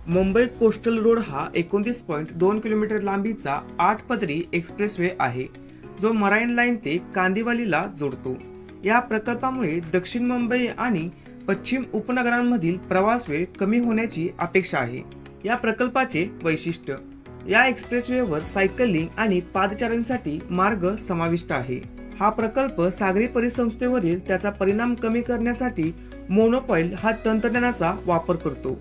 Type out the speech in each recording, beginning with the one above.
Mumbai coastal road हा 29.2 kilometre लांबीचा 8 पदरी एक्सप्रेसवे आहे, जो मराईन लाईन ते कांदिवलीला जोडतो। या प्रकल्पामुळे दक्षिण मुंबई आणि पश्चिम उपनगरांमधील प्रवास वेळ कमी होण्याची अपेक्षा आहे। या प्रकल्पाचे वैशिष्ट्य: या एक्सप्रेसवेवर सायकलिंग आणि पादचाऱ्यांसाठी मार्ग समाविष्ट आहे। हा प्रकल्प सागरी परिसंस्थेवरील त्याचा परिणाम कमी करण्यासाठी मोनोपॉइल हा तंत्रज्ञानाचा वापर करतो।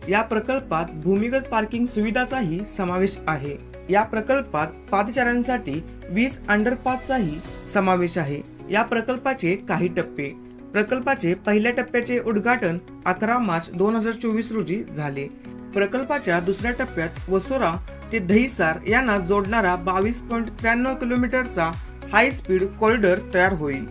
या प्रकल्पात भूमिगत पार्किंग सुविधाचाही समावेश आहे। या प्रकल्पात पादचाऱ्यांसाठी 20 अंडरपासचाही समावेश आहे। या प्रकल्पाचे काही टप्पे: प्रकल्पाचे पहिल्या टप्प्याचे उद्घाटन 11 मार्च 2024 रोजी झाले। प्रकल्पाच्या दुसऱ्या टप्प्यात वसोरा ते दहिसर यांना जोडणारा 22.93 किलोमीटरचा हाय स्पीड कॉरिडॉर तयार होईल।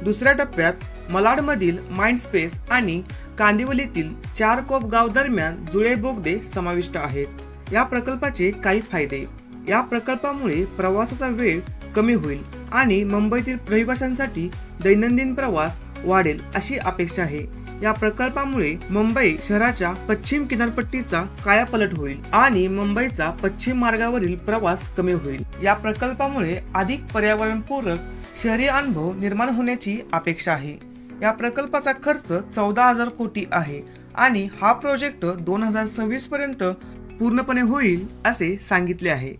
दुसऱ्या टप्प्यात मलाडमधील माइंडस्पेस आणि कांदिवलीतील चारकोप गाव दरम्यान जुळे बोगदे समाविष्ट आहेत। या प्रकल्पाचे काही फायदे: या प्रकल्पामुळे प्रवासाचा वेळ कमी होईल आणि मुंबईतील रहिवाशांसाठी दैनंदिन प्रवास वाढेल अशी अपेक्षा आहे। या प्रकल्पामुळे मुंबई शहराच्या पश्चिम किनारपट्टीचा कायापालट होईल आणि मुंबईचा पश्चिम मार्गावरील प्रवास कमी होईल। या प्रकल्पामुळे अधिक पर्यावरणपूरक शहरी अनुभव निर्माण होण्याची अपेक्षा आहे। या प्रकल्पाचा खर्च 14,000 कोटी आहे आणि हा प्रोजेक्ट 2026 पर्यंत पूर्णपणे होईल असे सांगितले आहे।